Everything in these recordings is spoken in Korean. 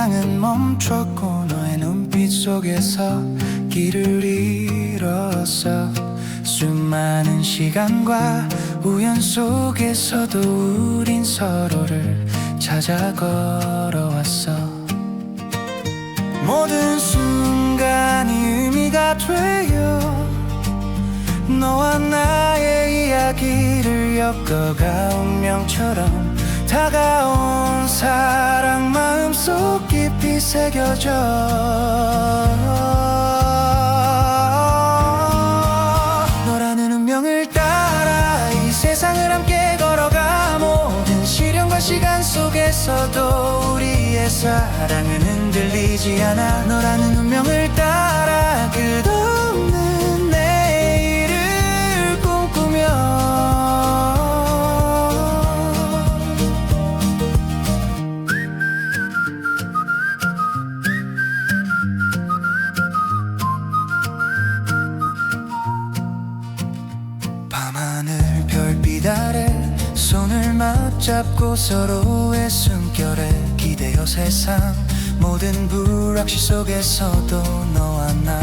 세상은 멈췄고 너의 눈빛 속에서 길을 잃었어. 수많은 시간과 우연 속에서도 우린 서로를 찾아 걸어왔어. 모든 순간이 의미가 되어 너와 나의 이야기를 엮어가 운명처럼 다가온 사랑 마음속 깊이 새겨져. 너라는 운명을 따라 이 세상을 함께 걸어가 모든 시련과 시간 속에서도 우리의 사랑은 흔들리지 않아. 너라는 운명을 따라 끝없는 내일을 꿈꾸며 밤하늘 별빛 아래 손을 맞잡고 서로의 숨결에 기대어 세상 모든 불확실 속에서도 너와 나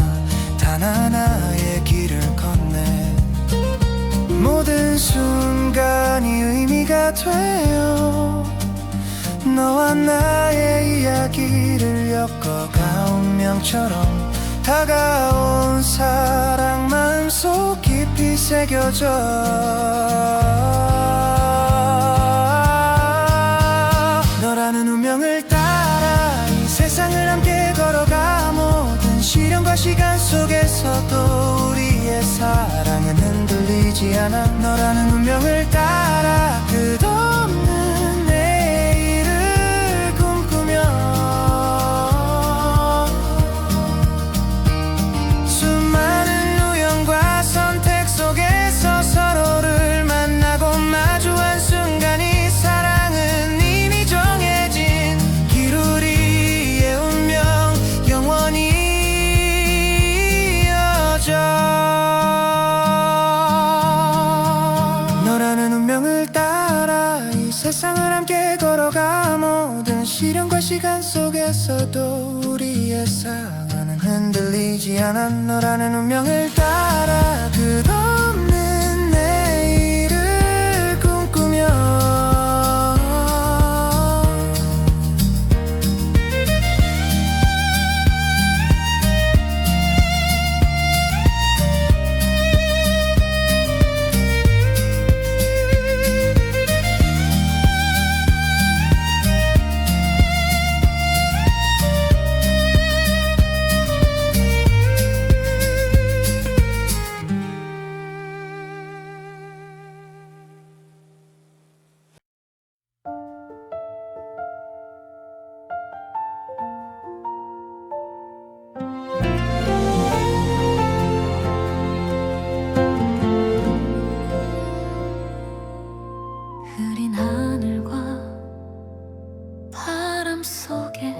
단 하나의 길을 건네. 모든 순간이 의미가 되어 너와 나의 이야기를 엮어가 운명처럼 다가온 사랑 마음속 깊이 새겨져. 너라는 운명을 따라 이 세상을 함께 걸어가 모든 시련과 시간 속에서도 우리의 사랑은 흔들리지 않아. 너라는 운명을 따라 끝없는 내일을 꿈꾸며 수많은 우연과 선택 속에서 서로를 만나고 마주한 순간이 사랑은 이미 정해진 길. 우리의 운명 영원히 이어져. 너라는 운명을 따라 이 세상을 함께 걸어가 모든 시련과 시간 속에서도 우리의 사랑은 흔들리지 않아. 너라는 운명을 따라 끝없는 내일을 꿈꾸며 흐린 하늘과 바람 속에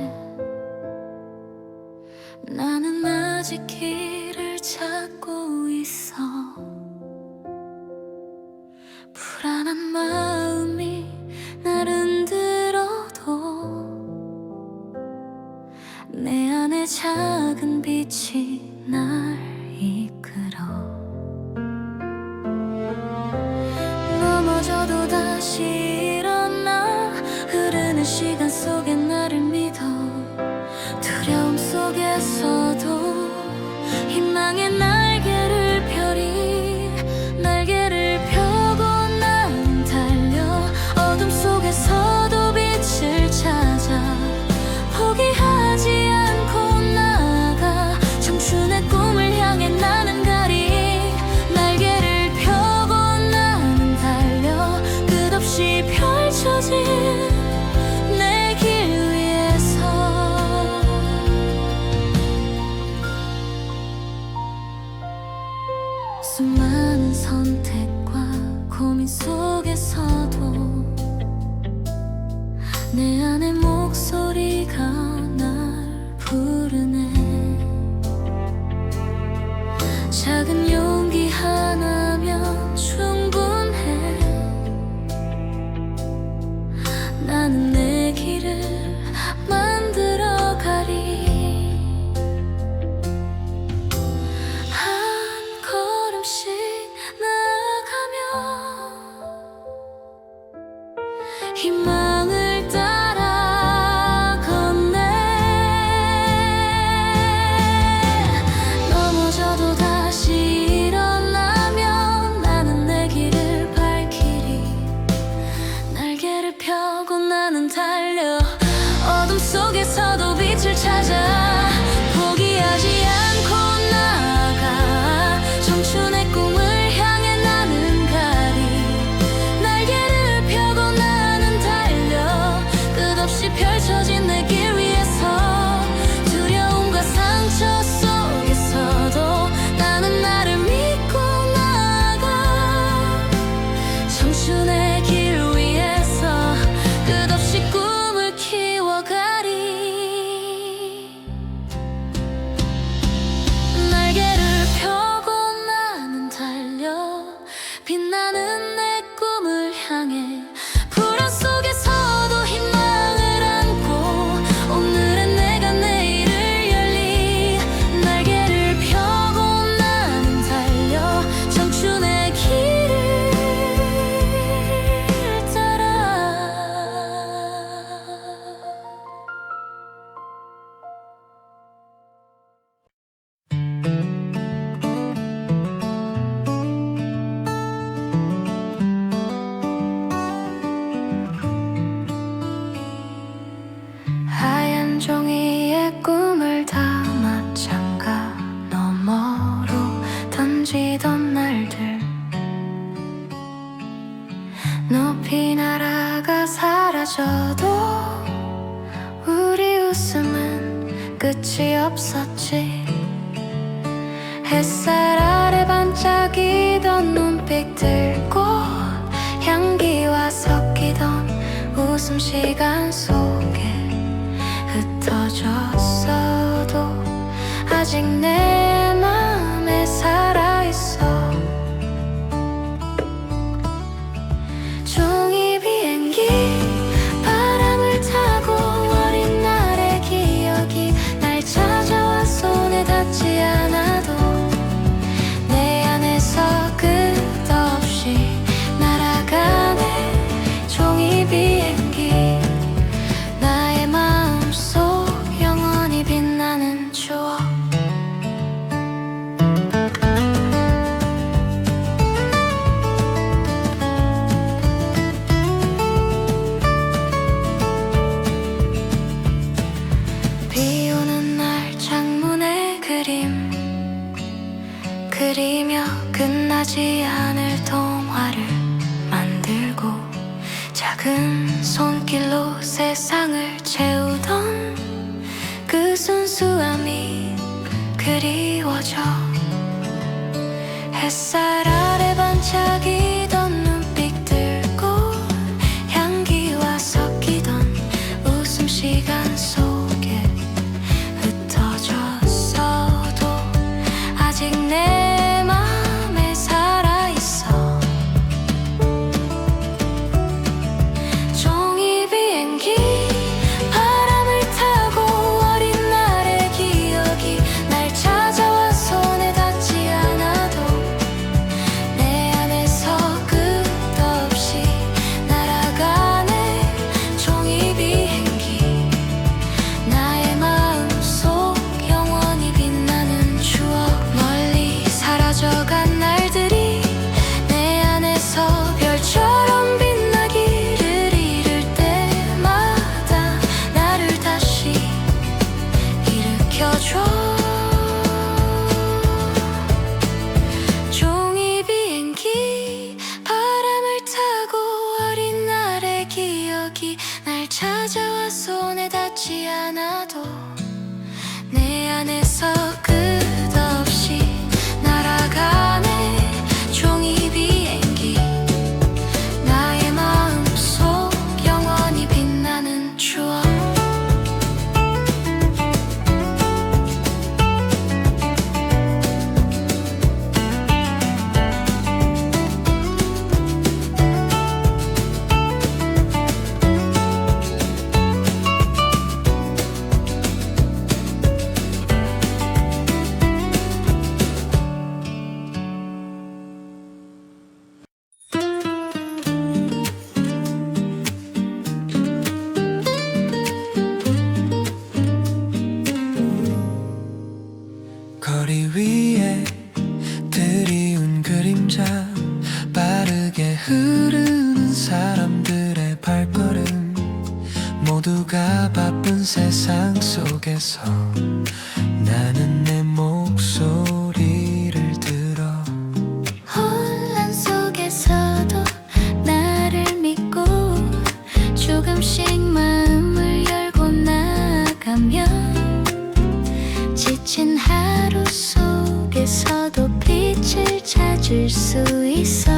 나는 아직 길을 찾고 있어. 불안한 마음이 날 흔들어도 내 안에 작은 빛이 날 이끌어. 넘어져도 다시 일어나 흐르는 시간 속에 나를 믿어. 두려움 속에서도 희망의 날개를 펴리. 날개를 펴고 난 달려 어둠 속에서도 빛을 찾아. 포기하지 않고 나아가 청춘의 꿈을 향해 나는 가리. 날개를 펴고 나는 달려 끝없이 펼쳐진 내 길 위에서. 수많은 선택과 고민 속에서도 내 안에 목소리가 날 부르네. 작은 용기 하나면 충분해. 나는 내 길을 만들어 번지던 날들 높이 날아가 사라져도 우리 웃음은 끝이 없었지. 햇살 아래 반짝이던 눈빛들고 향기와 섞이던 웃음 시간 속에 흩어졌어도 아직 내 맘에 살아있어. 종이 비행기 바람을 타고 어린 날의 기억이 날 찾아와 손에 닿지 않아도 내 안에서 끝없이 날아가네. 종이 비행기 나의 마음속 영원히 빛나는 추억. 비 오는 날 창문에 그리며 끝나지 않을 동화를 만들고 작은 손길로 세상을 채우던 그 순수함이 그리워져. 햇살 아래 반짝이던 눈빛들고 향기와 섞이던 웃음 시간 속에 흩어졌어도 아직 내 맘에 살아있어. 종이 비행기 바람을 타고 어린 날의 기억이 날 찾아와 손에 닿지 않아도 내 안에서 끝없이 날아가네. 종이 비행기 나의 마음속 영원히 빛나는 추억. 멀리 사라져간 날들이 내 안에서 별처럼 빛나기를 이룰 때마다 나를 다시 일으켜줘. 종이 비행기 바람을 타고 어린 날의 기억이 날 찾아와 손에 닿지 않아도 내 안에서 끝없이 날아가네. 종이 비행기 나의 마음속 영원히 빛나는 추억. 거리 위에 드리운 그림자 빠르게 흐르는 사람들의 발걸음 모두가 바쁜 세상 속에서 나는 내 목소리를 들어 혼란 속에서도 나를 믿고 조금씩 마음을 열고 나가면 지친 하루 속에서도 빛을 찾을 수 있어.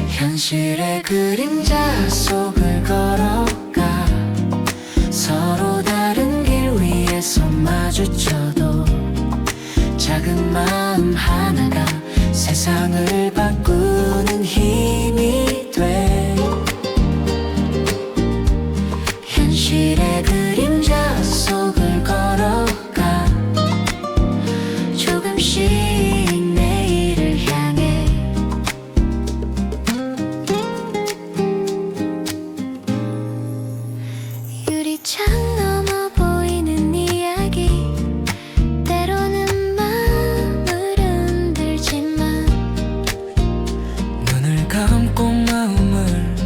현실의 그림자 속을 걸어가 서로 다른 길 위에서 마주쳐도 작은 마음 하나가 세상을 바꾸는 힘이 돼. 현실의 그림자 속을 걸어가 조금씩 내일을 향해 유리창 넘어 보이는 이야기 때로는 마음을 흔들지만 눈을 감고 마음을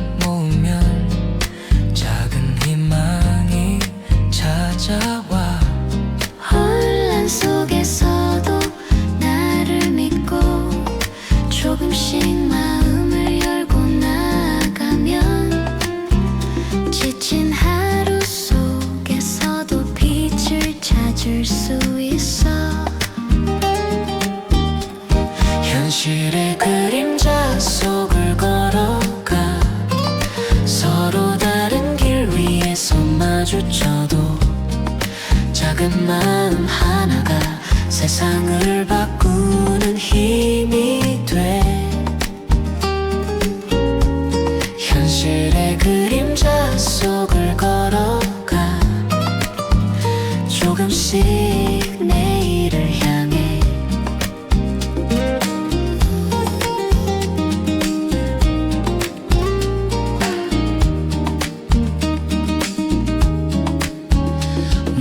마주쳐도 작은 마음 하나가 세상을 바꾸는 힘이 돼. 현실의 그림자 속을 걸어가 조금씩 내일을 향해.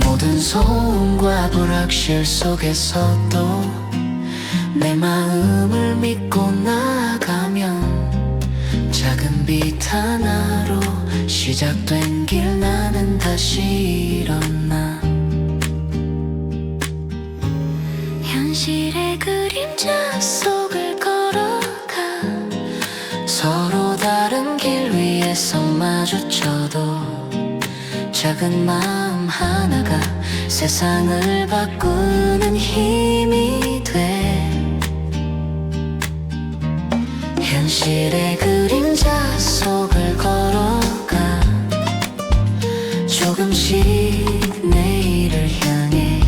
모든 소음과 불확실 속에서도 내 마음을 믿고 나가면 작은 빛 하나로 시작된 길 나는 다시 일어나. 현실의 그림자 속을 걸어가 서로 다른 길 위에서 마주쳐도 작은 마음 하나가 세상을 바꾸는 힘이 돼. 현실의 그림자 속을 걸어가 조금씩 내일을 향해.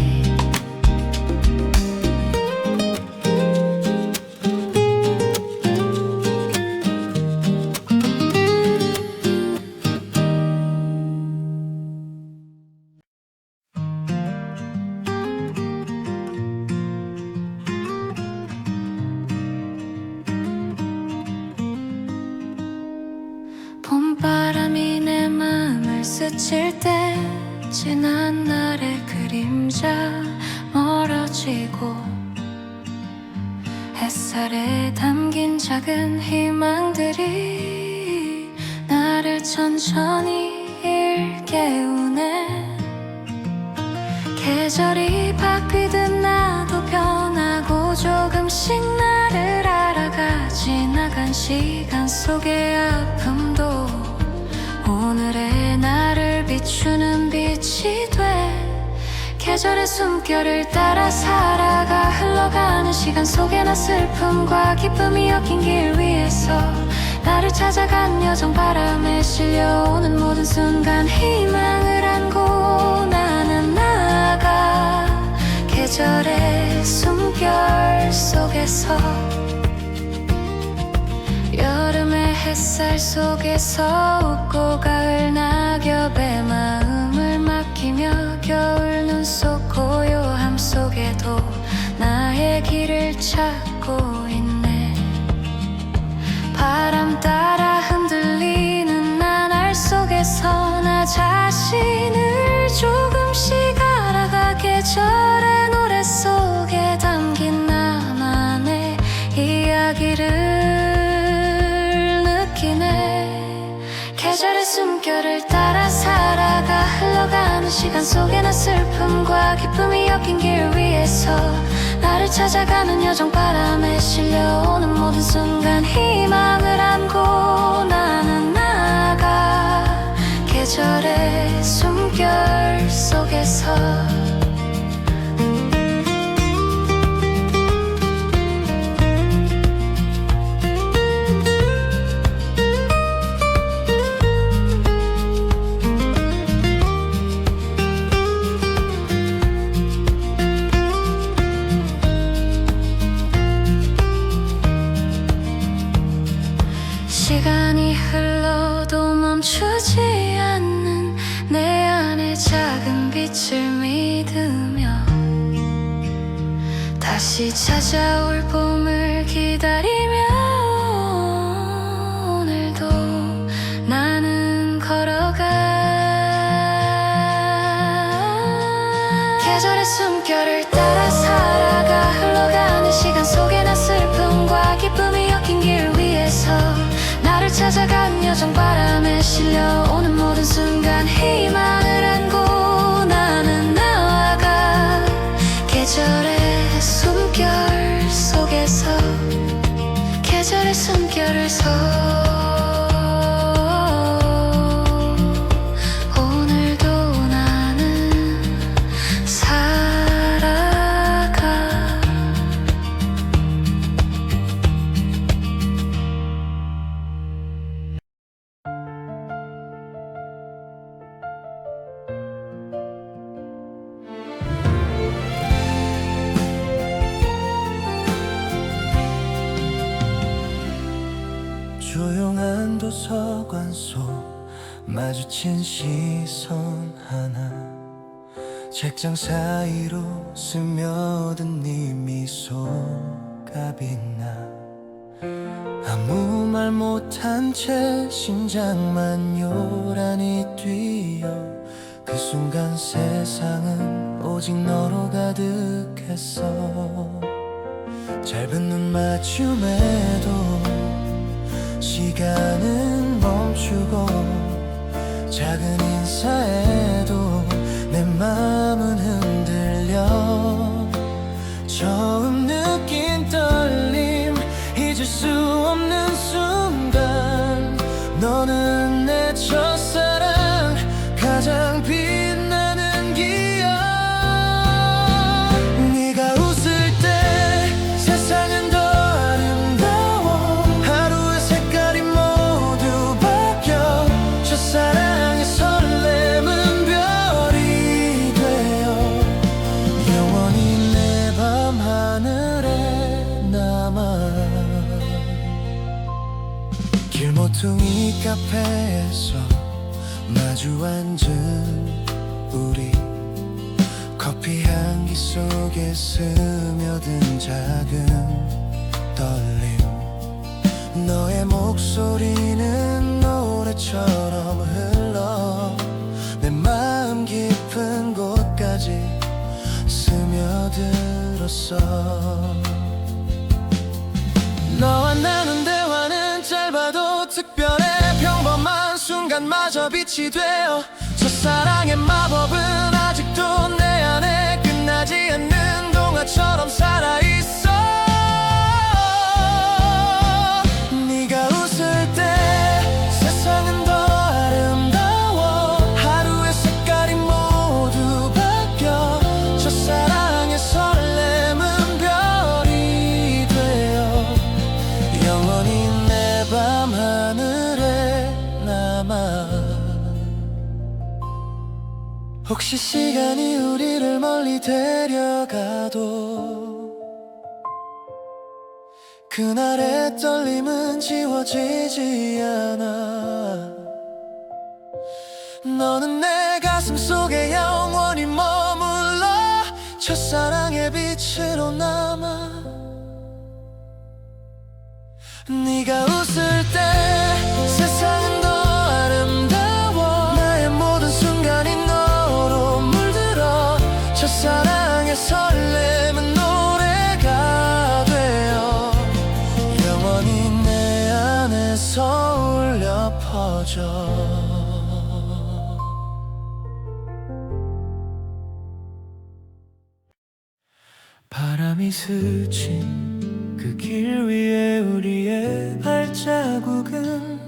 봄바람이 내 마음을 스칠 때 지난 날의 그림자 멀어지고 햇살에 담긴 작은 희망들이 나를 천천히 일깨우네. 계절이 바뀌듯 나도 변하고 조금씩 나를 알아가. 지나간 시간 속의 아픔도 오늘의 나를 비추는 빛이 돼. 계절의 숨결을 따라 살아가 흘러가는 시간 속에 나 슬픔과 기쁨이 엮인 길 위에서 나를 찾아간 여정 바람에 실려오는 모든 순간 희망을 안고 나는 나아가. 계절의 숨결 속에서 여름의 햇살 속에서 웃고 가을 낙엽에 마음을 맡기며 겨울 눈 속 고요함 속에도 나의 길을 찾고 있네. 바람 따라 흔들리는 나날 속에서 나 자신을 조금씩 알아가. 계절의 노래 속에 담긴 나만의 이야기를 느끼네. 계절의 숨결을 따라 살아가 흘러가는 시간 속에 나 슬픔과 기쁨이 엮인 길 위에서 나를 찾아가는 여정 바람에 실려오는 모든 순간 희망을 안고 나는 나아가. 계절의 숨결 속에서 시간이 흘러도 멈추지 않는 내 안의 작은 빛을 믿으며 다시 찾아올 봄을 기다리며 오늘도 나는 걸어가. 계절의 숨결을 따라 살아가 흘러가는 시간 속에 나 슬픔과 기쁨이 엮인 길 위에서 나를 찾아간 여정 바람에 실려오는 모든 순간 희망을 안고 나는 나아가. 계절의 숨결 속에서 계절의 숨결을 오늘도 나는 살아가. 마주친 시선 하나, 책장 사이로 스며든 네 미소가 빛나. 아무 말 못한 채 심장만 요란히 뛰어. 그 순간 세상은 오직 너로 가득했어. 짧은 눈 맞춤에도 시간은 멈추고, 작은 인사에도 내 맘은 흔들려. 처음 느낀 떨림, 잊을 수 없는 순간. 너는 내 첫사랑, 가장 빛나는 기억. 네가 웃을 때 세상은 더 아름다워. 하루의 색깔이 모두 바뀌어. 첫사랑의 설렘은 별이 되어 영원히 내 밤하늘에 남아. 길모퉁이 카페에서 마주 앉은 우리, 커피 향기 속에 스며든 작은 떨림. 너의 목소리는 노래처럼 흘러 내 마음 깊은 곳까지 스며들었어. 너와 나눈 대화는 짧아도 특별해. 평범한 순간마저 빛이 되어. 첫사랑의 마법은 아직도 내 안에 끝나지 않는 동화처럼 살아있어. 네가 웃을 때 세상은 더 아름다워. 하루의 색깔이 모두 바뀌어. 첫사랑의 설렘은 별이 되어 영원히 내 밤하늘에 남아. 혹시 시간이 우리를 멀리 데려가도 그날의 떨림은 지워지지 않아. 너는 내 가슴 속에 영원히 머물러. 첫사랑의 빛으로 남아. 네가 웃을 때 세상은 더 아름다워. 나의 모든 순간이 너로 물들어. 첫사랑의 설렘은 노래가 되어 영원히 내 안에서 울려 퍼져. 바람이 스친 그 길 위에 우리의 발자국은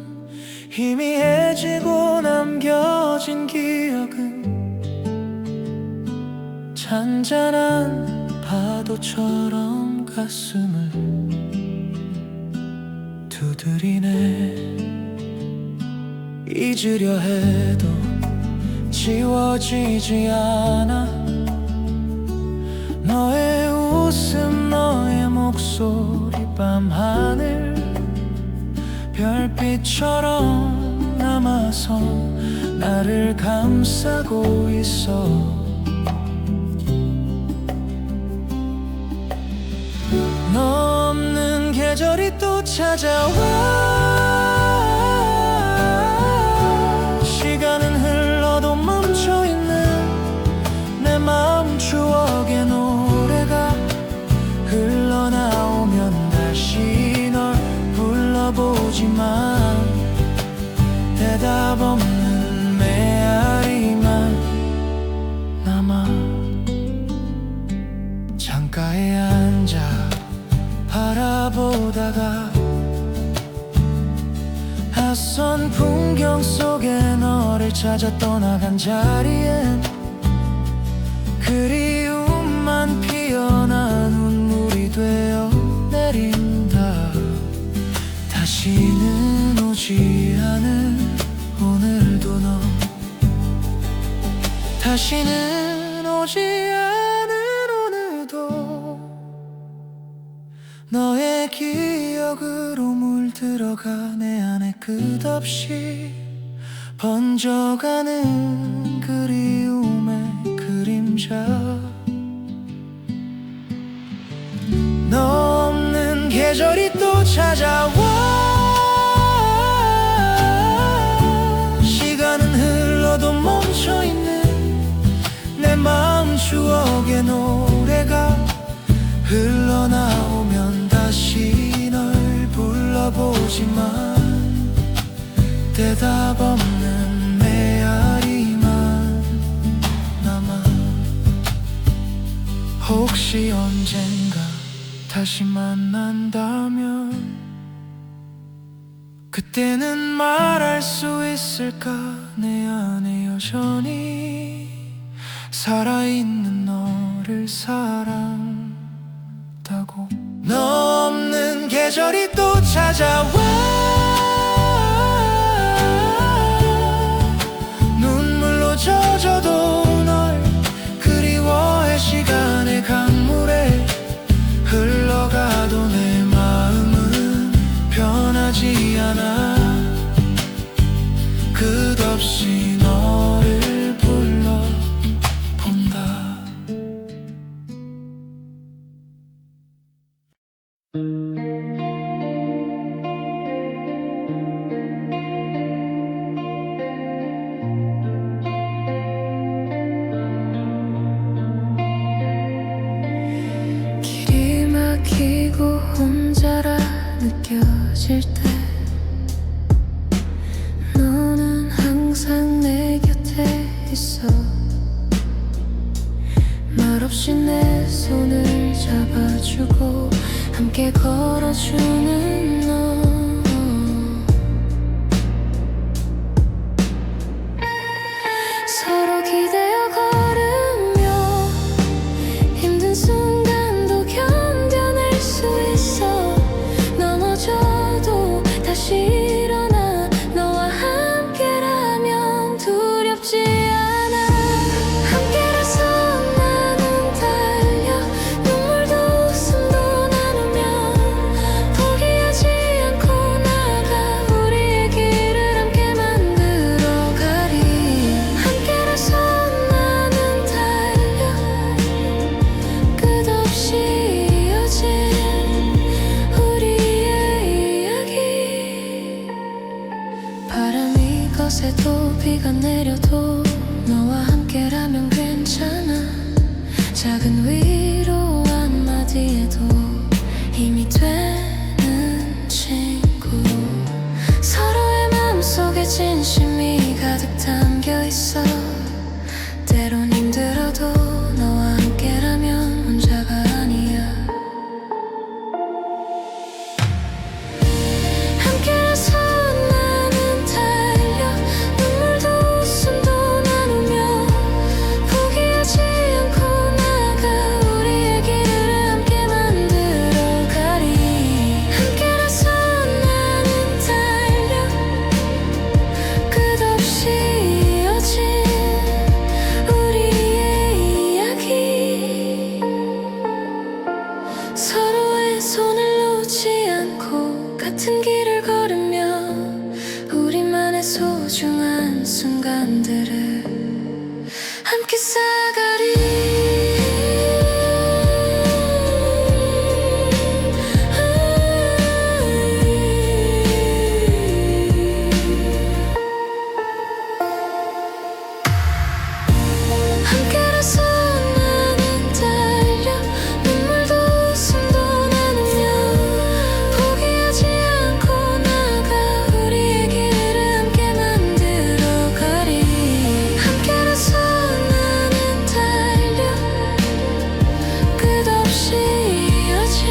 희미해지고 남겨진 기억은 잔잔한 파도처럼 가슴을 두드리네. 잊으려 해도 지워지지 않아. 너의 웃음, 너의 목소리, 밤하늘 별빛처럼 남아서 나를 감싸고 있어. 너 없는 계절이 또 찾아와. 시간은 흘러도 멈춰있는 내 마음 추억의 노래가 흘러나오면 다시 널 불러보지만 대답 없는 메아리만 남아. 창가에 앉아 바라보다가 낯선 풍경 속에 너를 찾아 떠나간 자리엔 그리움만 피어나 눈물이 되어 내린다. 다시는 오지 않을 오늘도 너, 다시는 오지 않을 오늘도 너의 기억으로 물들어가 내 안에 끝없이 번져가는 그리움의 그림자. 너 없는 계절이 또 찾아와. 시간은 흘러도 멈춰있는 내 마음 추억의 노래가 흘러나오면 다시 널 불러보지만 대답 없는 메아리만 남아. 혹시 언젠가 다시 만난다면 그때는 말할 수 있을까? 내 안에 여전히 살아있는 너를 사랑다고. 너 없는 계절이 또 찾아와. 눈물로 젖어도 널 그리워해. 시간의 강물에 흘러가도 내 마음은 변하지 않아. 끝없이 너를 불러본다. 길이 막히고 혼자라 느껴질 때 너는 항상 내 곁에 있어. 말없이 내 손을 잡아주고 함께 걸어주는 너. 서로 기대어 걸으며 힘든 순간도 견뎌낼 수 있어. 넘어져도 다시 일어나. 너와 함께라면 두렵지 않아. 함께라서 나는 달려. 눈물도 웃음도 나누며 포기하지 않고 나가. 우리의 길을 함께 만들어가리. 함께라서 나는 달려. 끝없이 이어진 우리의 이야기. 바람이 거세도 비가 내려도 너와 함께라면 괜찮아. 작은 위로 한마디에도 힘이 되는 친구. 서로의 마음속에 진심이 가득 담겨있어. 때론 힘들어도 너와 함께라면 혼자가 아니야. 함께라서 나는 달려. 눈물도 웃음도 나누며 포기하지 않고 나가. 우리의 길을 함께 만들어가리. 함께라서 나는 달려. 끝없이 이어진 우리의 이야기. 서로의 손을 놓지 않고 같은 길을 걸으며 우리만의 소중한 순간들을 함께 쌓아가리. 함께라서 나는 달려. 눈물도 웃음도 나누며 포기하지 않고 나가. 우리의 길을 함께 만들어가리. 함께라서 나는 달려. 끝없이 이어진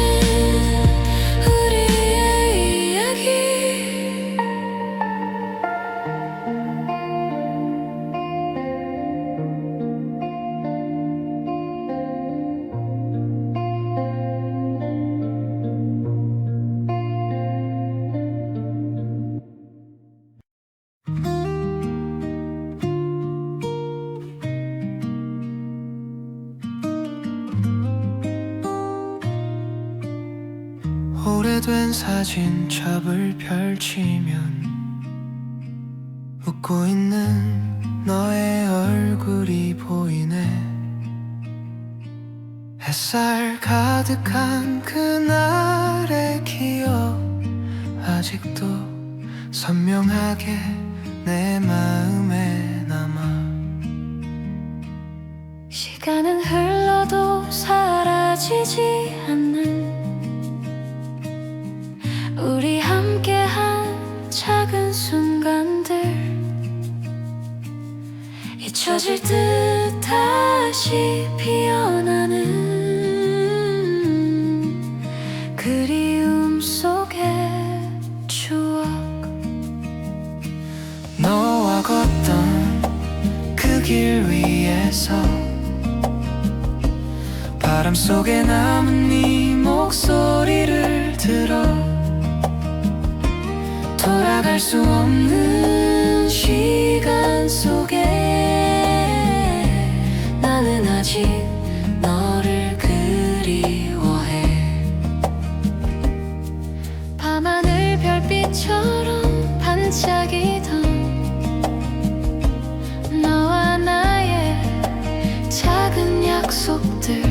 우리의 이야기. 오래된 사진첩을 펼치면 웃고 웃고 있는 너의 얼굴이 보이네. 햇살 가득한 그날의 기억 아직도 선명하게 내 마음에 남아. 시간은 흘러도 사라지지 않는 우리 함께한 작은 순간들, 잊혀질 듯 다시 피어나는 그리움 속의 추억. 너와 걷던 그 길 위에서 바람 속에 남은 네 목소리를 들어 돌아갈 수 없는 시간 속에 나는 아직 너를 그리워해. 밤하늘 별빛처럼 반짝이던 너와 나의 작은 약속들,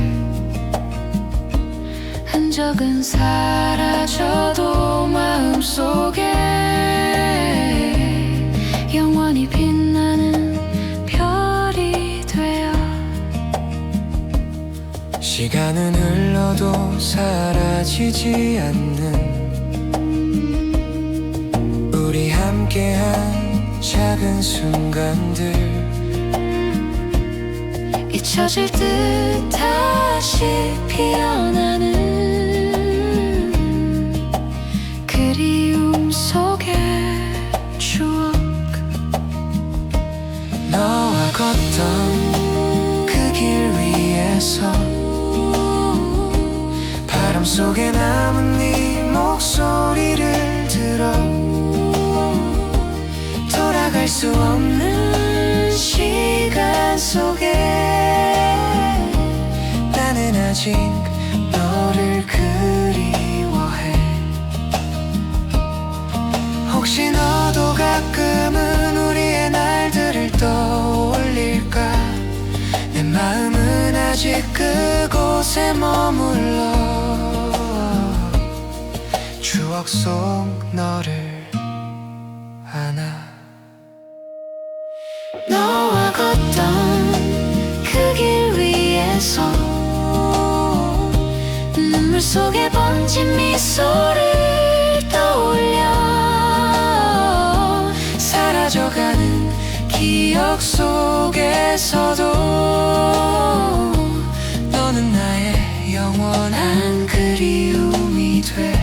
흔적은 사라져도 마음속에 영원히 빛나는 별이 되어. 시간은 흘러도 사라지지 않는 우리 함께한 작은 순간들, 잊혀질 듯 다시 피어나는 그리움 속의 추억. 너와 걷던 그 길 위에서 바람 속에 남은 네 목소리를 들어 돌아갈 수 없는 시간 속에 나는 아직 너를 그리워해. 혹시 너도 가끔은 우리의 날들을 떠올릴까? 내 마음은 아직 그곳에 머물러 추억 속 너를 안아. 너와 걷던 그 길 위에서 눈물 속에 번진 미소를 떠올려 사라져가는 기억 속에서도 너는 나의 영원한 그리움이 돼.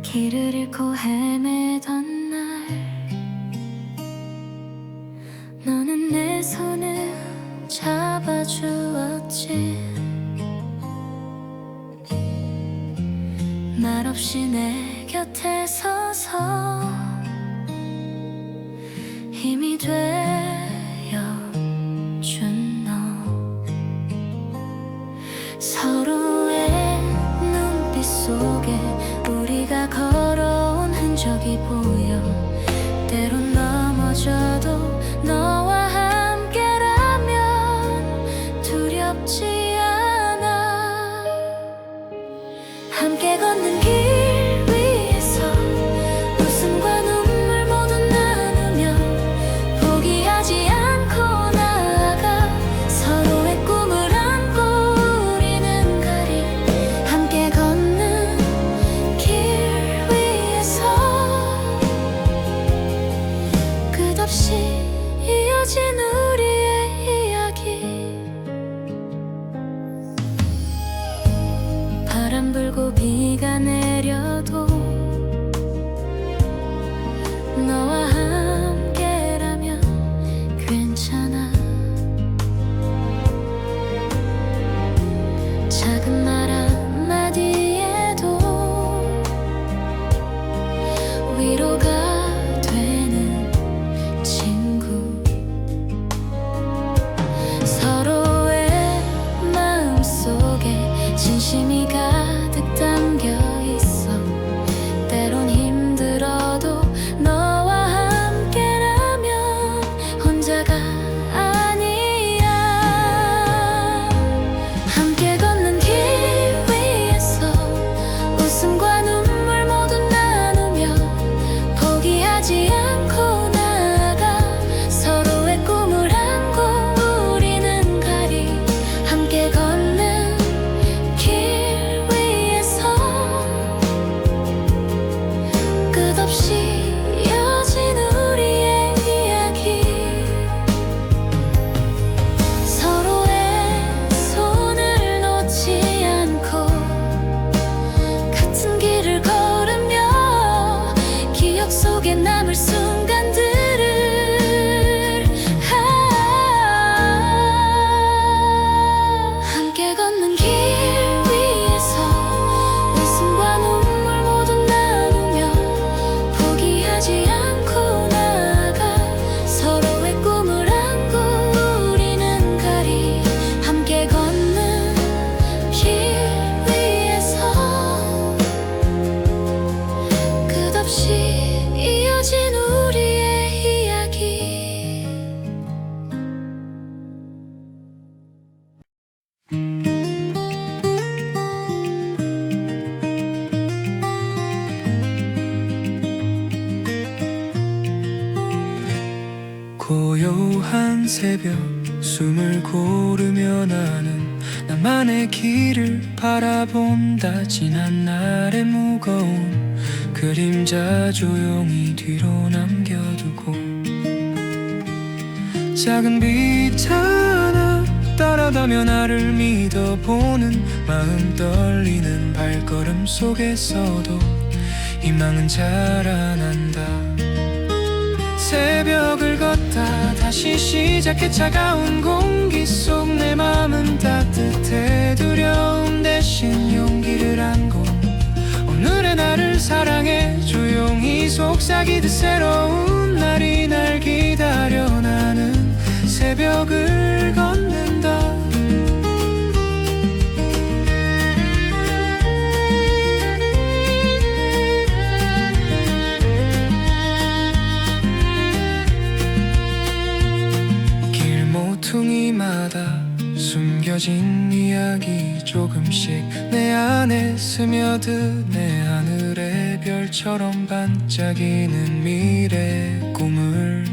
길을 잃고 헤매던 날 너는 내 손을 잡아주었지. 말없이 내 곁에 서서 힘이 되어준 너. 서로의 눈빛 속에 우리가 걸어온 흔적이 보여. 때론 넘어져도 너와 함께라면 두렵지 않아. 함께 걷는 길 위에서 웃음과 눈물 모두 나누며 포기하지 않고 나아가 서로의 꿈을 안고 우리는 가리. 함께 걷는 길 위에서 끝없이 이어진 우리의 이야기. 바람 불고 비가 내려도 너와 함께라면 괜찮아. 작은 말 한마디에도 위로가 되는 친구. 끝없이 이어진 우리의 이야기 서로의 손을 놓지 않고 같은 길을 걸으며 기억 속에 남을 순간들을 함께 걷는 길 위에서 웃음과 눈물 모두 나누며 포기하지 않고 나아가 서로의 꿈을 안고 우리는 가리 함께 걷는 길 위에서 끝없이 이어진 우리의 이야기 고요한 새벽 숨을 고르며 나는 나만의 길을 바라본다. 지난 날의 무거운 그림자 조용히 뒤로 남겨두고 작은 빛 하나 따라가며 나를 믿어보는 마음 떨리는 발걸음 속에서도 희망은 자라난다. 새벽을 걷다 다시 시작해 차가운 공기 속 내 맘은 따뜻해 두려움 대신 용기를 안고 오늘의 나를 사랑해 조용히 속삭이듯 새로운 날이 날 기다려 나는 새벽을 걷는다. 길모퉁이마다 숨겨진 이야기 조금씩 내 안에 스며든 내 하늘의 별처럼 반짝이는 미래 꿈을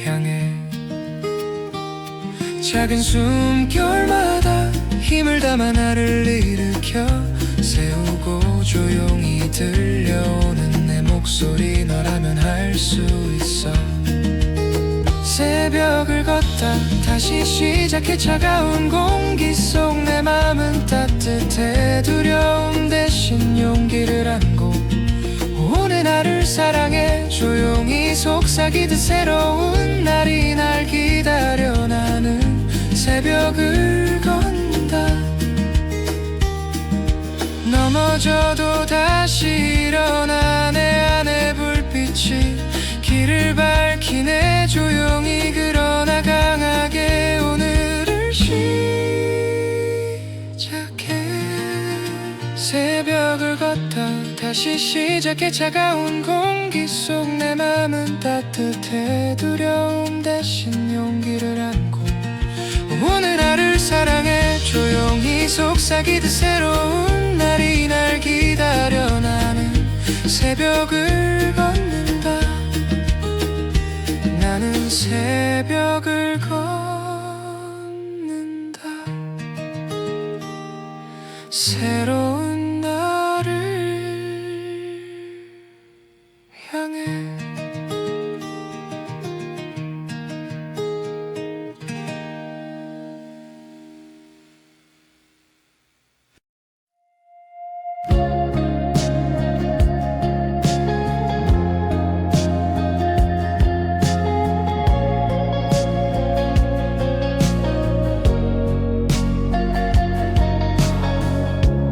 향해 작은 숨결마다 힘을 담아 나를 일으켜 세우고 조용히 들려오는 내 목소리 너라면 할 수 있어. 새벽을 걷다 다시 시작해 차가운 공기 속 내 맘은 따뜻해 두려움 대신 용기를 안고 오늘 나를 사랑해 조용히 속삭이듯 새로운 날이 날 기다려 나는 새벽을 걷는다. 넘어져도 다시 일어나 내 안에 불빛이 길을 밝히네. 조용히 그러나 강하게 오늘을 시작해. 새벽을 걷다 다시 시작해 차가운 공기 속 내 맘은 따뜻해 두려움 대신 용기를 안고 오늘 나를 사랑해 조용히 속삭이듯 새로운 날이 날 기다려 나는 새벽을 걷는다. 나는 새벽을 걷는다. 새로운 날을 향해.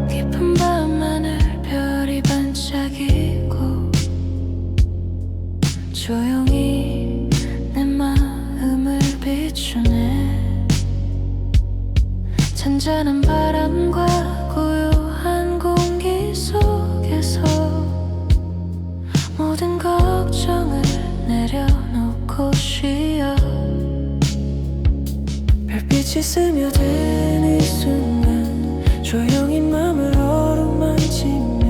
깊은 밤하늘 별이 반짝이고 조용히 내 마음을 비추네. 잔잔한 바람과 고요한 공기 속에서 모든 걱정을 내려놓고 쉬어. 별빛이 스며든 이 순간 조용히 맘을 어루만지며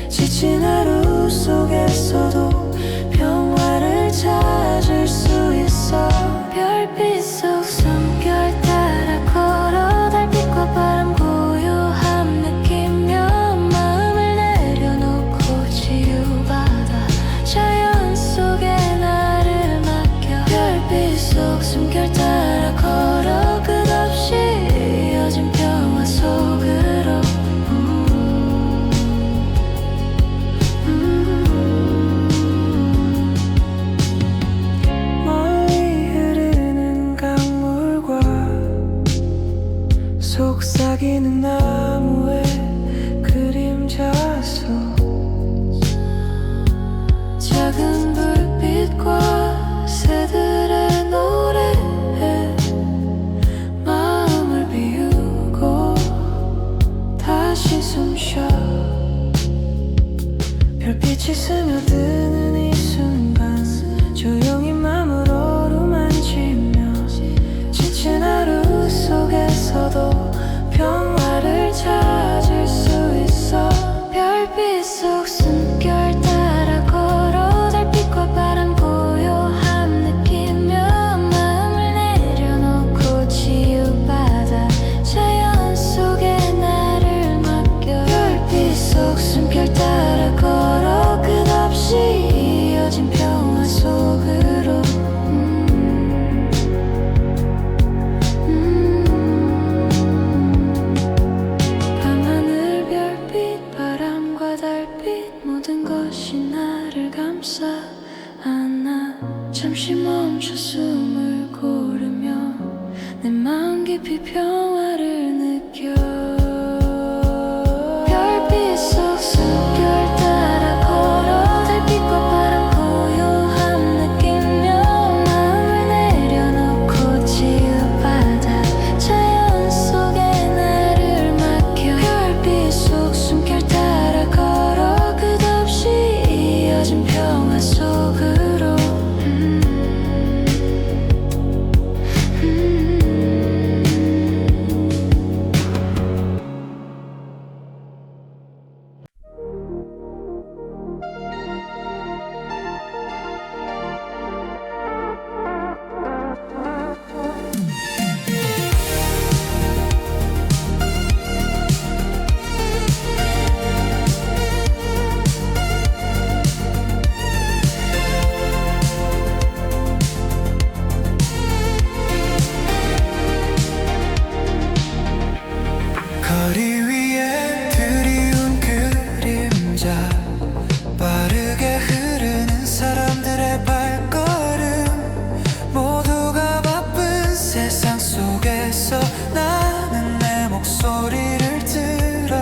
지친 하루 속에서도 평화를 찾을 수 있어. 별빛 속 숨결 따라 걸어 달빛과 바람 고요함 느끼며 마음을 내려놓고 치유받아 작은 불빛과 새들의 노래에 마음을 비우고 다시 숨쉬어 별빛이 스며드는 이 순간 조용히 맘을 어루만지며 지친 하루 속에서도 평화를 찾을 수 있어 별빛 속 숨결 따라 걸어 달빛과 바람 고요함 느끼며 마음을 내려놓고 치유받아 자연 속에 나를 맡겨 별빛 속 숨결 따라 걸어 끝없이 이어진 평화 속으로 밤하늘 별빛 바람과 달빛 모든 것이 나를 감싸 안아 잠시 멈춰 숨을 고르며 내 마음 깊이 평화를 느껴 별빛 속 숨결 따라 걸어 달빛과 바람 고요함 느끼며 마음을 내려놓고 치유받아 자연 속에 나를 맡겨 별빛 속 숨결 따라 걸어 끝없이 이어진 평화 속으로 거리 위에 드리운 그림자 빠르게 흐르는 사람들의 발걸음 모두가 바쁜 세상 속에서 나는 내 목소리를 들어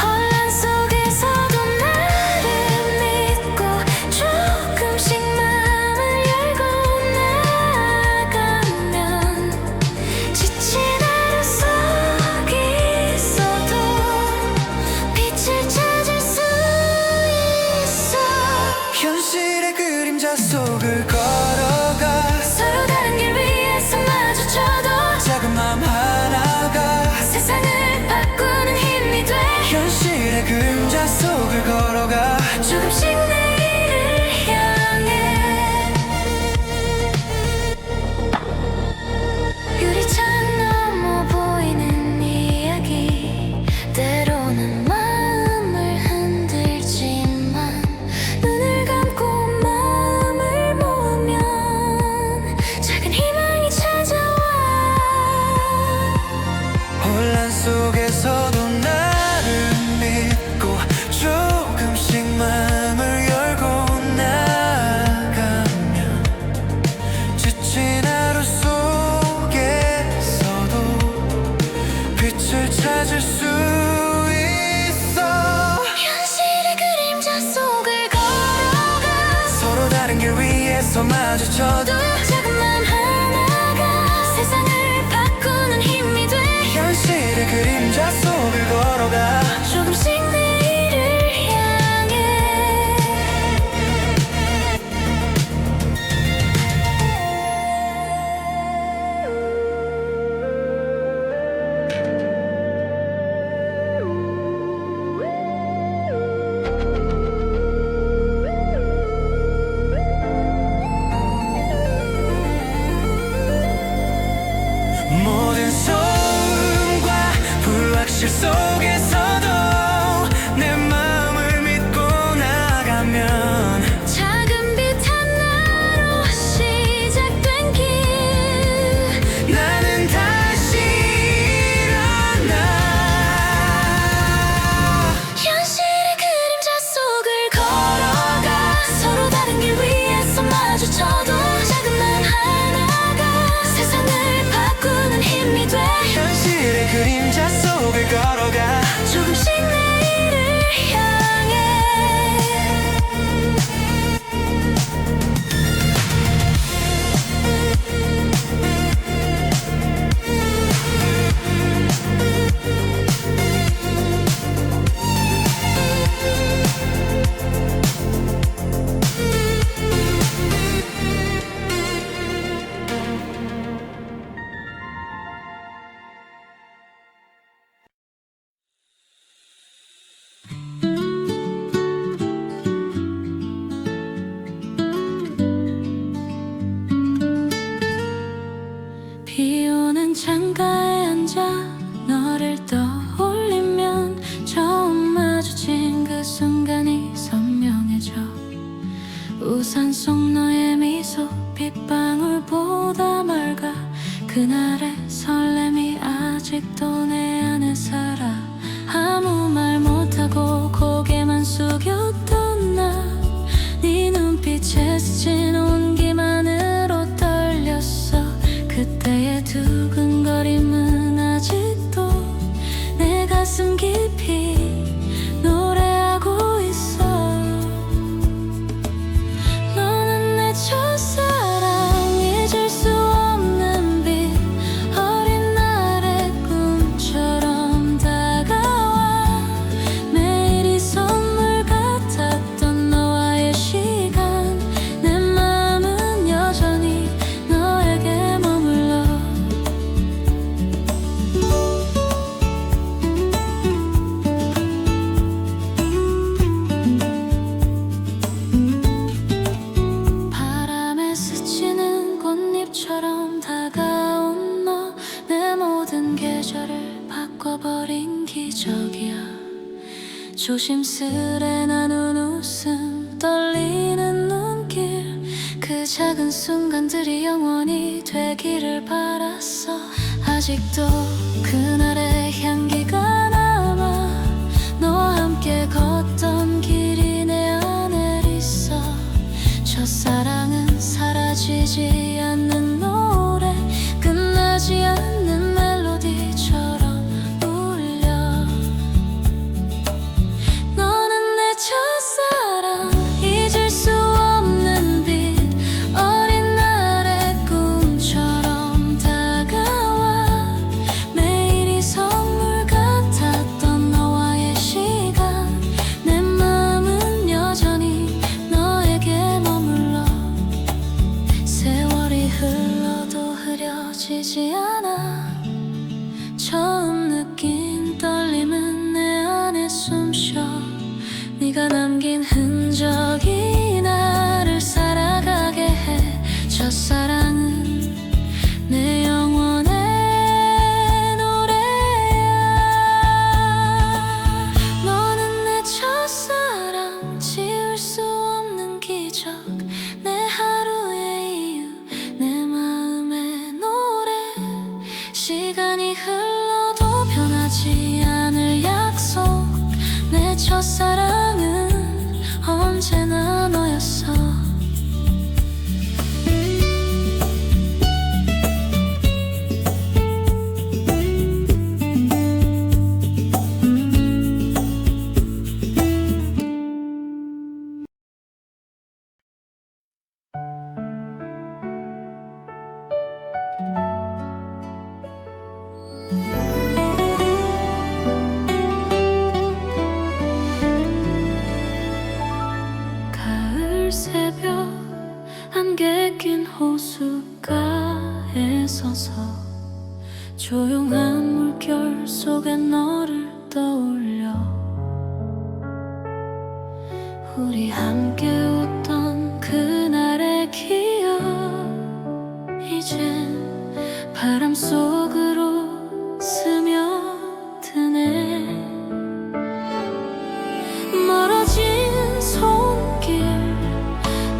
혼란 속에서도 나를 믿고 조금씩 마음을 열고 나아가면 지친 하루 속 있어도 빛을 찾을 수 있어 현실의 그림자 속을 걸어가 서로 다른 길 위에서 마주쳐도 작은 마음 하나가 세상을 바꾸는 힘이 돼 현실의 그림자 속을 걸어가 조금씩 내일을 향해 유리창 넘어 보이는 이야기 때로는 마음을 흔들지만 눈을 감고 마음을 모으면 작은 희망이 찾아와 혼란 속에서도 나를 믿고 조금씩 마음을 열고 나가면 지친 하루 속에서도 빛을 찾을 수 있어 현실의 그림자 속을 걸어가 서로 다른 길 위에서 마주쳐도 작은 맘 하나가 세상을 바꾸는 힘이 돼 현실의 그림자 속을 걸어가 조금씩 내일을 향해 조심스레 나눈 웃음 떨리는 눈길 그 작은 순간들이 영원히 되기를 바랐어. 아직도 그날의 향기가 남아 너와 함께 걷던 길이 내 안에 있어. 첫사랑은 사라지지 않는 노래 끝나지 않는 멜로디처럼 울려. 너는 내 첫사랑 잊을 수 없는 빛 어린 날의 꿈처럼 다가와 매일이 선물 같았던 너와의 시간 내 마음은 여전히 너에게 머물러. 세월이 흘러도 흐려지지 않아 처음 느낀 떨림은 내 안에 숨쉬어. 네가 남긴 흔적이 나를 살아가게 해. 첫사랑은 내 영혼의 노래야. 너는 내 첫사랑 지울 수 없는 기적 내 하루의 이유 내 마음의 노래. 시간이 흘러도 변하지 않을 약속 내 첫사랑은 언제나 너였어. 가을 새벽 안개 낀 호숫가에 서서 조용한 물결 속에 너를 떠올려. 우리 함께 웃던 그날의 기억 이젠 바람 속으로 스며드네. 멀어진 손길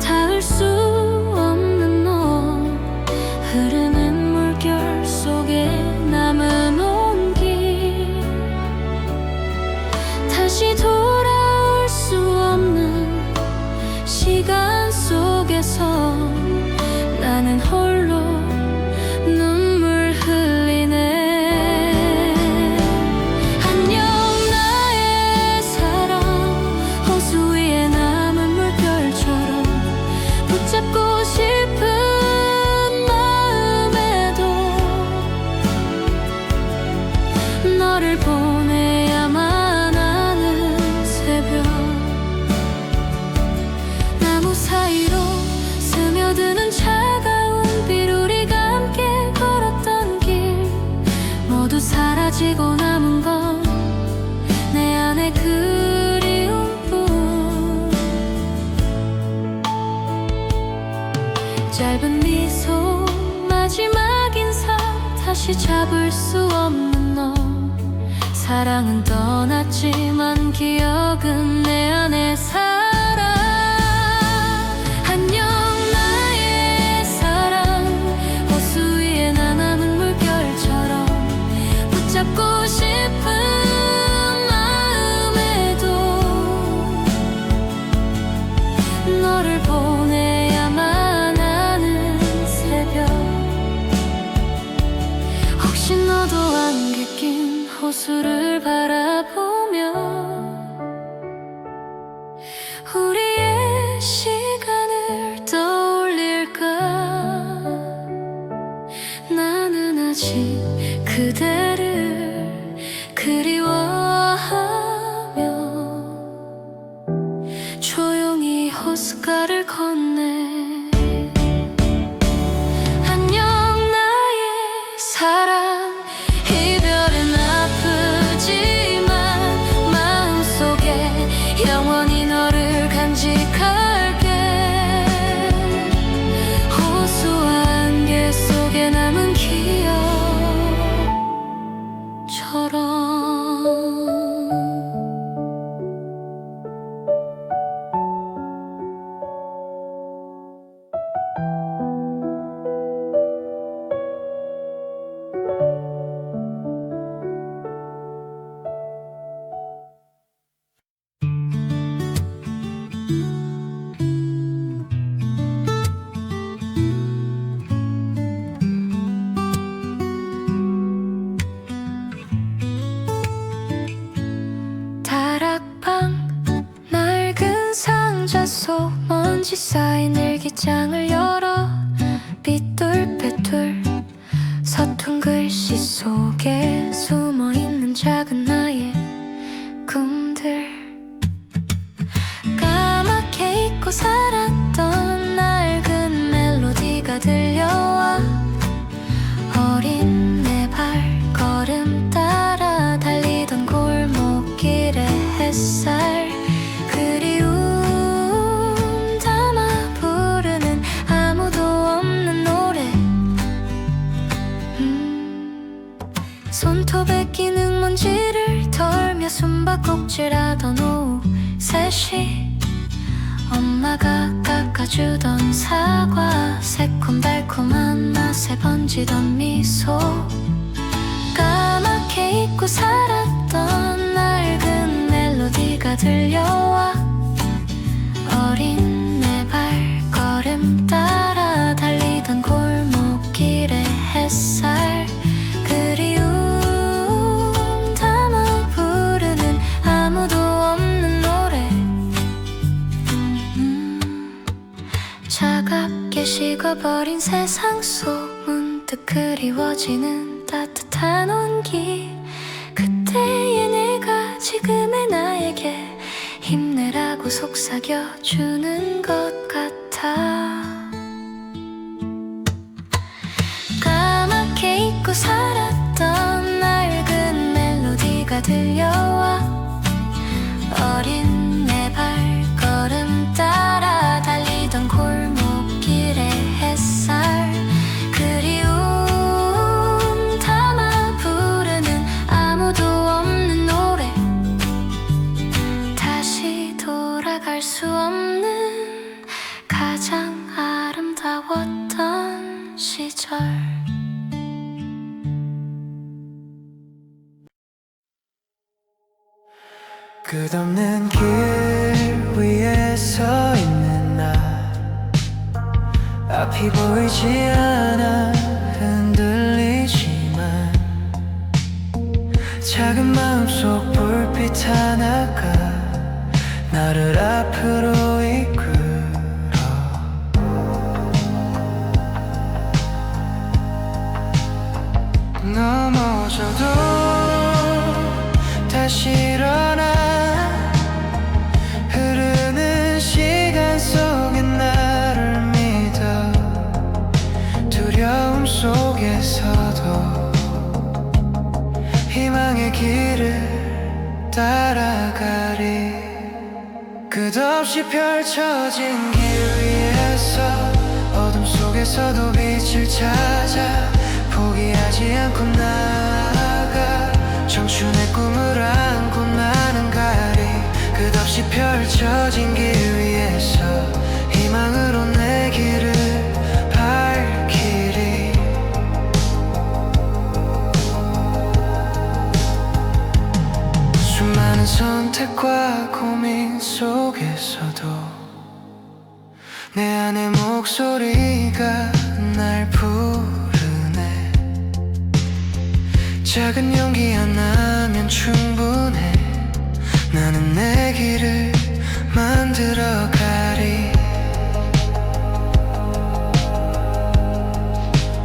닿을 수 없는 너 흐르는 물결 속에 남은 온기 다시 돌아올 수 없는 시간 속에서 나는 홀로 눈물 흘리네. 안녕 나의 사랑 호수 위에 남은 물결처럼 붙잡고 싶은 마음에도 너를 보내야만 하는 새벽. 나무 사이로 스며드는 차가운 빛 우리가 함께 걸었던 길 모두 사라지고 남은 건 내 안의 그리움뿐. 짧은 미소 마지막 인사 다시 잡을 수 없는 너. 사랑은 떠났지만 기억은 내 안에 살아. 안녕 나의 사랑 호수 위에 나 남은 물결처럼 붙잡고 싶은 마음에도 너를 보내야만 하는 새벽. 혹시 너도 안개 낀 호수를 바라보며 우리의 시간을 떠올릴까. 나는 아직 그대를 그리워하며 조용히 호숫가를 건네. 안녕 나의 사랑 이별은 아프지만 마음속에 영원히 너를 간직할게. 호수와 안개 속에 남은 기억처럼. 속 먼지 쌓인 일기장을 열어 삐뚤빼뚤 서툰 글씨 속에 숨어있는 작은 나의 꿈들 까맣게 잊고 살았던 낡은 멜로디가 들려와 어린 내 발걸음 따라 달리던 골목길의 햇살 그리움 담아 부르는 아무도 없는 노래 손톱에 끼는 먼지를 털며 숨바꼭질하던 오후 3시 엄마가 깎아주던 사과 새콤달콤한 맛에 번지던 미소 까맣게 잊고 살았던 낡은 멜로디가 들려와 어린 내 발걸음 따라 달리던 골목길의 햇살 그리움 담아 부르는 아무도 없는 노래 차갑게 식어버린 세상 속 문득 그리워지는 따뜻한 온기 그때의 내가 지금의 나에게 힘내라고 속삭여주는 것 같아 까맣게 잊고 살았던 낡은 멜로디가 들려와 어린 내 발걸음 따라 달리던 골목길의 햇살 그리움 담아 부르는 아무도 없는 노래 다시 돌아갈 수 없는 가장 아름다웠던 시절 끝없는 길 위에 서 있는 나 앞이 보이지 않아 흔들리지만 작은 마음속 불빛 하나가 나를 앞으로 이끌어 넘어져도 다시 일어나 흐르는 시간 속에 나를 믿어 두려움 속에서도 희망의 길을 따라가리 끝없이 펼쳐진 길 위에서 어둠 속에서도 빛을 찾아 포기하지 않고 나아가 청춘의 꿈을 안고 나는 가리 끝없이 펼쳐진 길 위에서 희망으로 내 길을 밝히리 수많은 선택과 고민 속에서도 내 안의 목소리가 날 부르네 작은 용기 하나면 충분해 나는 내 길을 만들어 가리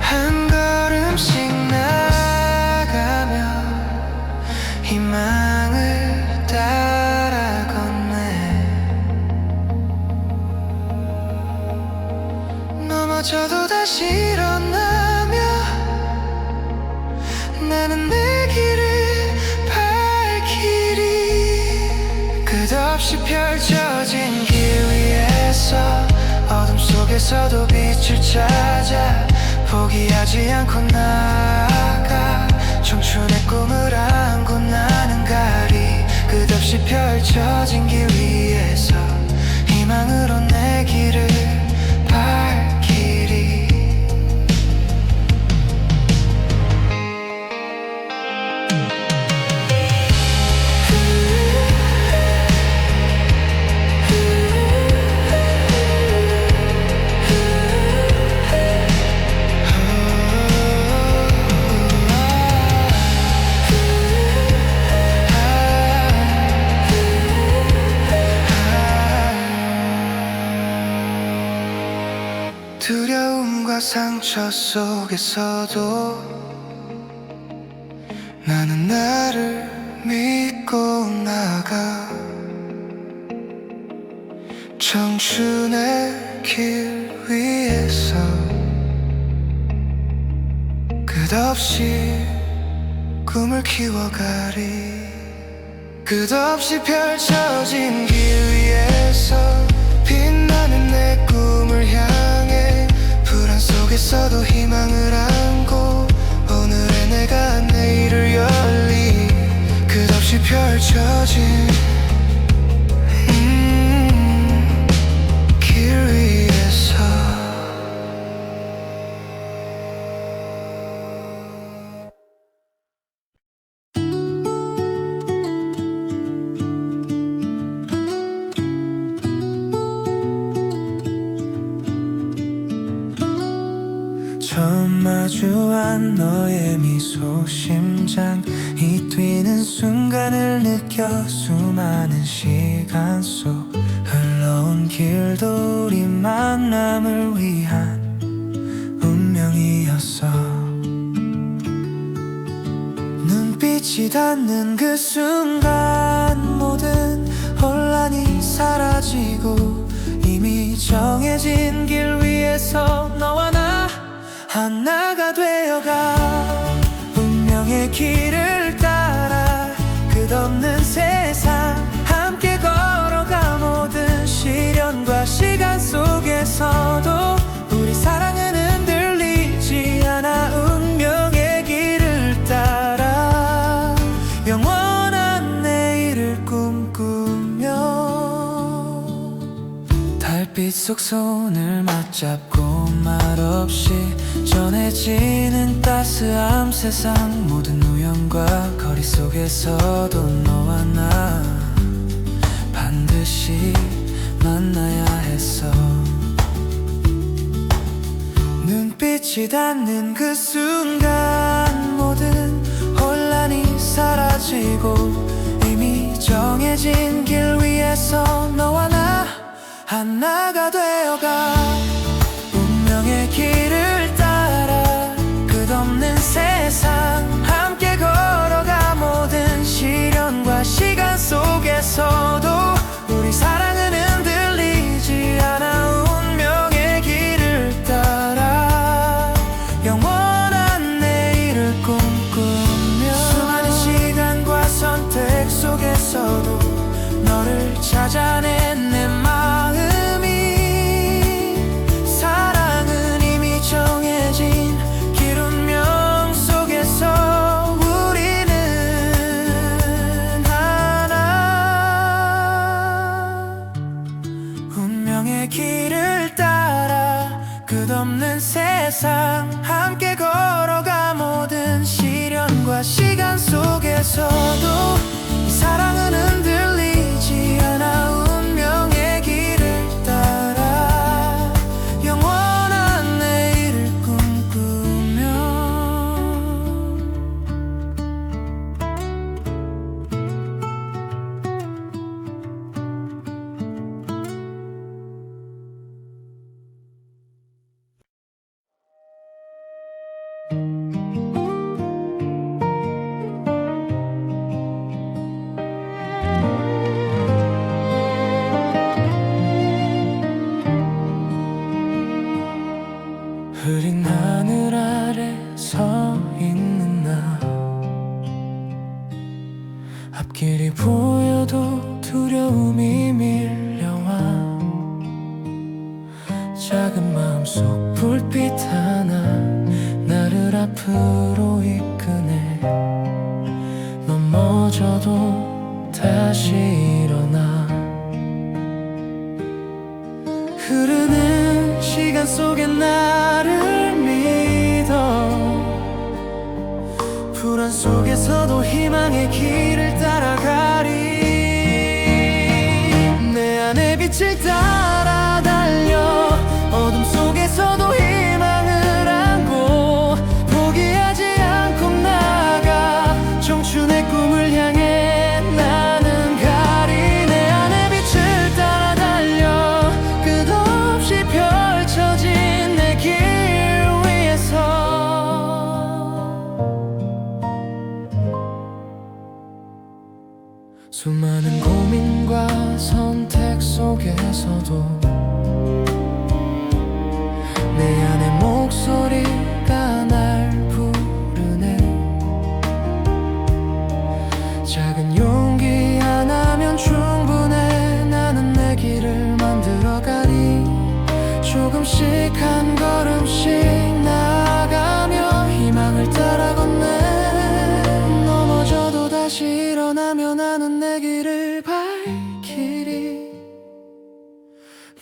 한 걸음씩 나가며 희망을 따라 걷네 넘어져도 다시 일어나며 나는 내 길을 밝히리 끝없이 펼쳐진 길 위에서 어둠 속에서도 빛을 찾아 포기하지 않고 나아가 청춘의 꿈을 안고 나는 가리 끝없이 펼쳐진 길 위에서 희망으로 내 길을 밝히리 두려움과 상처 속에서도 나는 나를 믿고 나가. 청춘의 길 위에서 끝없이 꿈을 키워가리. 끝없이 펼쳐진 길 위에서 빛나는 내 꿈을 향해 불안 속에서도 희망을 안고 오늘의 내가 내일을 열리. 끝없이 펼쳐진 길 위에서 처음 마주한 너의 미소 심장이 뛰는 순간을 느껴. 수많은 시간 속 흘러온 길도 우리 만남을 위한 운명이었어. 눈빛이 닿는 그 순간 모든 혼란이 사라지고 이미 정해진 길 위에서 너와 나 하나가 되어가. 운명의 길을 따라 끝없는 세상 함께 걸어가. 모든 시련과 시간 속에서도 우리 사랑은 흔들리지 않아. 운명의 길을 따라 영원한 내일을 꿈꾸며 달빛 속 손을 맞잡고 말없이 전해지는 따스함. 세상 모든 우연과 거리 속에서도 너와 나 반드시 만나야 했어. 눈빛이 닿는 그 순간 모든 혼란이 사라지고 이미 정해진 길 위에서 너와 나 하나가 되어가. 운명의 길을 따라 끝없는 세상 함께 걸어가. 모든 시련과 시간 속에서도 우리 사랑은 흔들리지 않아. 운명의 길을 따라 영원한 내일을 꿈꾸며 수많은 시간과 선택 속에서도 너를 찾아낸 내 마음이 사랑은 이미 정해진 길. 운명 속에서 우리는 하나. 운명의 길을 따라 끝없는 세상 함께 걸어가. 모든 시련과 시간 속에서도 이 사랑은 흔들리지 않아. 운명의 길을 따라 영원한 내일을 꿈꾸며 흐린 하늘 아래 서 있는 나. 앞길이 보여도 두려움이 밀려와. 작은 마음속 불빛 하나 나를 앞으로 이끄네. 넘어져도 다시 일어나. 흐르는 시간 속에 나를 믿어. 불안 속에서도 희망의 길을 따라가리. 내 안에 빛을 따라 달려 어둠 속에서도 희망을 안고 포기하지 않고 나가. 청춘의 꿈을 향해 나는 가리. 내 안에 빛을 따라 달려 끝없이 펼쳐진 내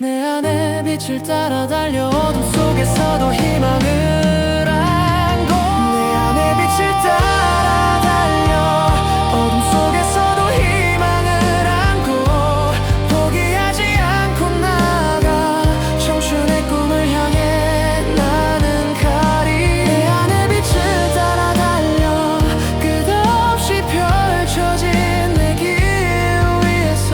내 안에 빛을 따라 달려 어둠 속에서도 희망을 안고 내 안에 빛을 따라 달려 어둠 속에서도 희망을 안고 포기하지 않고 나가 청춘의 꿈을 향해 나는 가리 내 안에 빛을 따라 달려 끝없이 펼쳐진 내 길 위에서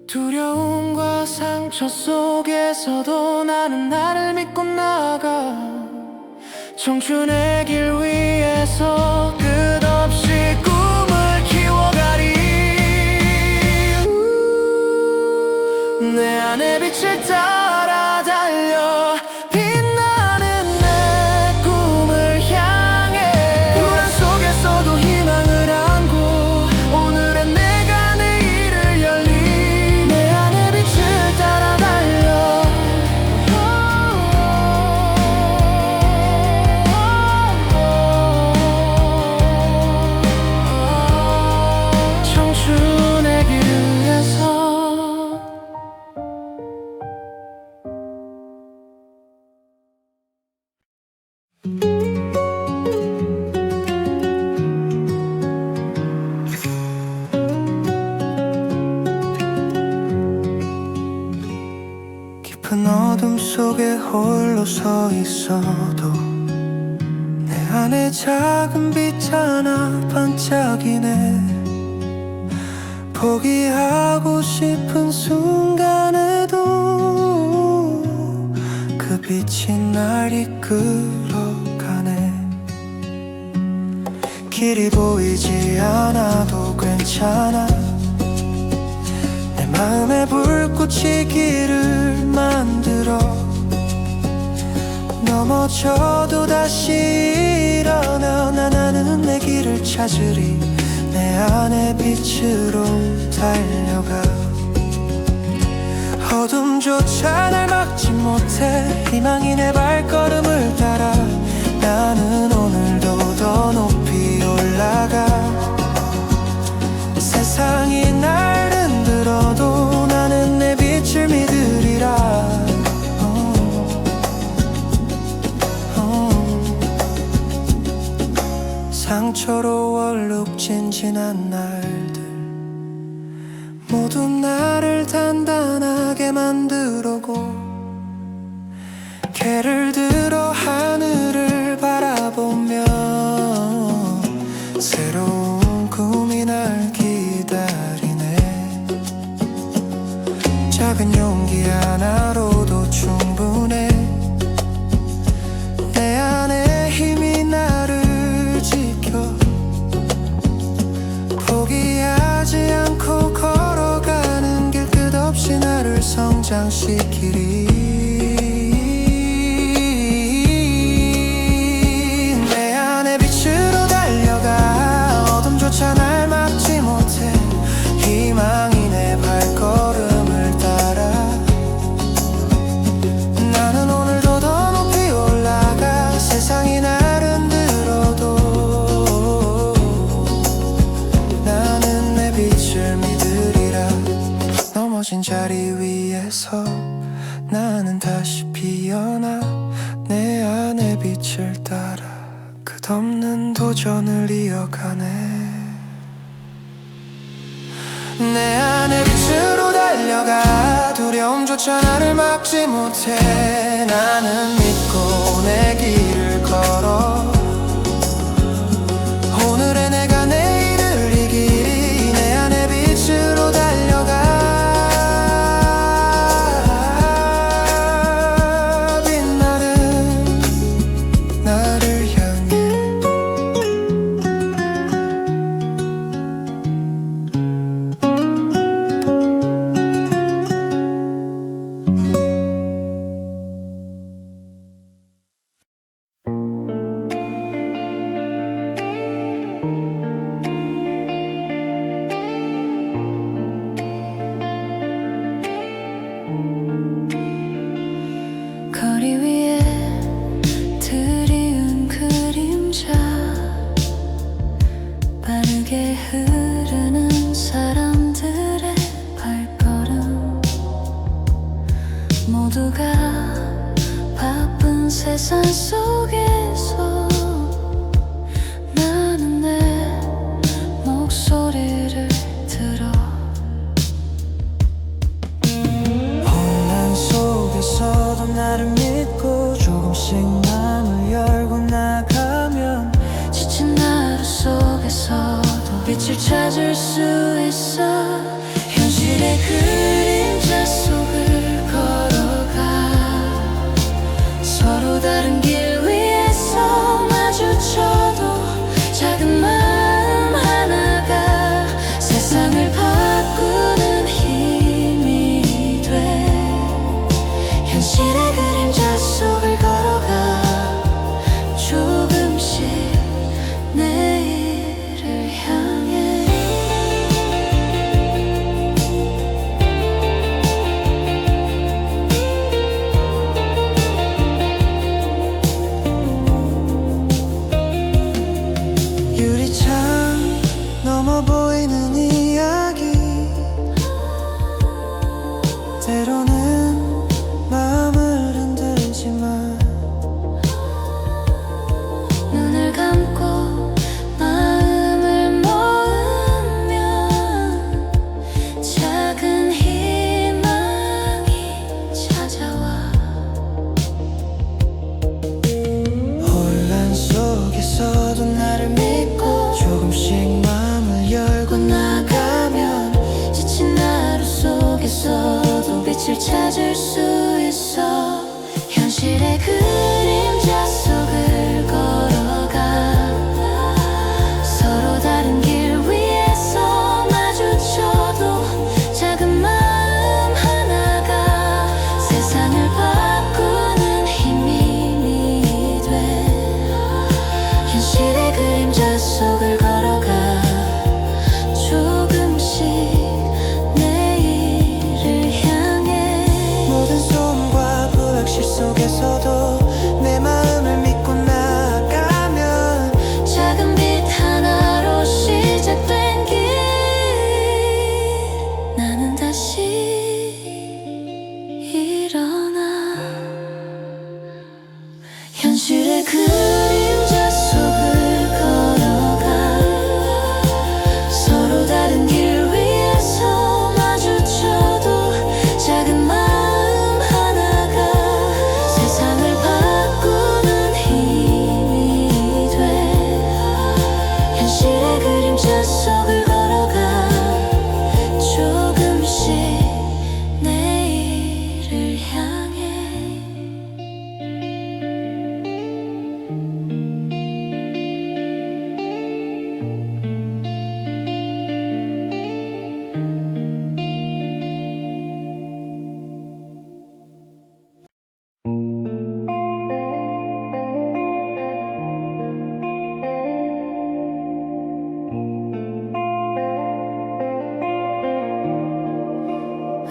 두려움과 상처 속에서도 나는 나를 믿고 나가 청춘의 길 위에서 끝없이 꿈을 키워가리 내 안에 빛을 따라 달려 빛나는 내 꿈을 향해 불안 속에서도 희망을 안고 오늘은 내가 내일을 열리 내 안에 빛을 따라 달려 청춘의 길 위에서 깊은 어둠 속에 홀로 서 있어도 내 안에 작은 빛 하나 반짝이네 포기하고 싶은 순간에도 그 빛이 날 이끌어가네 길이 보이지 않아도 괜찮아 내 마음에 불꽃이 길을 만들어 넘어져도 다시 일어나 나는 내 길을 찾으리 내 안에 빛으로 달려가 어둠조차 날 막지 못해 희망이 내 발걸음을 따라 나는 오늘도 더 높이 올라가 세상이 날 흔들어도 나는 내 빛을 믿으리라 상처로 얼룩진 지난 날들 모두 나를 단단하게 만들어고 개를 들어 하늘을 바라보며 새로운 꿈이 날 기다리네 작은 용기 하나로도 충분해 내 안에 힘이 나를 지켜 포기하지 않고 걸어가는 길 끝없이 나를 성장시키리 내 안에 빛으로 달려가 어둠조차 날 막지 못해 희망이 내 발걸음을 따라 나는 오늘도 더 높이 올라가 세상이 날 흔들어도 나는 내 빛을 믿으리라 넘어진 자리 위에서 나는 다시 피어나 내 안의 빛을 따라 끝없는 도전을 이어가네 내 안의 빛으로 달려가 두려움조차 나를 막지 못해 나는 믿고 내 길을 걸어 오늘의 내가 내일을 이기리 내 안의 빛으로 달려가 빛나는 나를 향해 세상 속에서 나는 내 목소리를 들어. 혼란 속에서도 나를 믿고 조금씩 마음을 열고 나가면 지친 하루 속에서도 빛을 찾을 수 있어. 현실의 그림자 속을 걸어가. 서로 다른 길 위에서 마주쳐도 작은 마음 하나가 세상을 바꾸는 힘이 돼. 현실의 그림자 속을 걸어가. 조금씩 내일을 향해. 유리창 넘어 보이는 이야기, 때로는 마음을 흔들지만 눈을 감고 마음을 모으면 작은 희망이 찾아와. 혼란 속에서도 나를 믿고 조금씩 마음을 열고 나가면 지친 하루 속에서도 빛을 찾을 수 있어. 현실의 그림자 속을 걸어가. 서로 다른 길 위에서 마주쳐도 작은 마음 하나가 세상을 바꾸는 힘이 돼. 현실의 그림자 속을 걸어가. 조금씩 내일을 향해. 모든 소음과 불확실 속에서도 내 마음을 믿고 나가면 작은 빛 하나로 시작된 길. 나는 다시 일어나. 현실의 그림자 속을 걸어가. 서로 다른 길 위에서 마주쳐도 작은 마음 하나가 세상을 바꾸는 힘이 돼. 현실의 그림자 속을 걸어가. 조금씩 내일을 향해.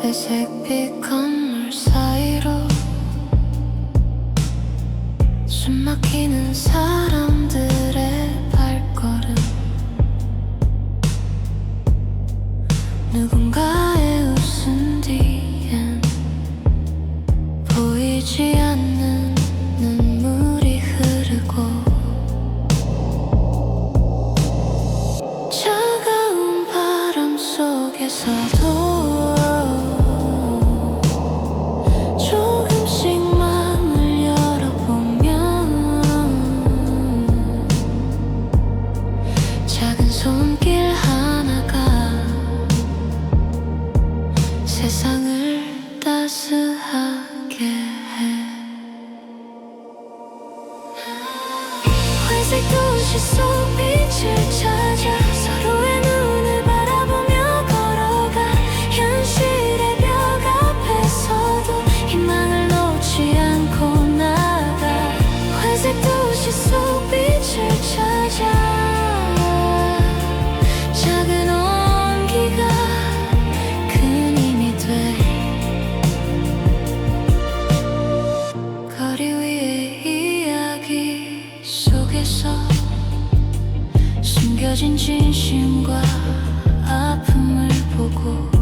회색빛 건물 사이로 숨막히는 사람들의 발걸음. 누군가의 웃음 뒤엔 보이지 않는 눈물이 흐르고. 차가운 바람 속에서도 조금씩 마음을 열어보면 작은 손길 하나가 세상을 따스하게 해. 회색 도시 속 빛을 찾아 서로의 눈을 바라보며 걸어가. 현실의 벽 앞에서도 희망을 놓지 않고 나가. 회색 도시 속 빛을 찾아. 작은 온기가 큰 힘이 돼. 거리 위의 이야기 속에서 숨겨진 진심과 아픔을 보고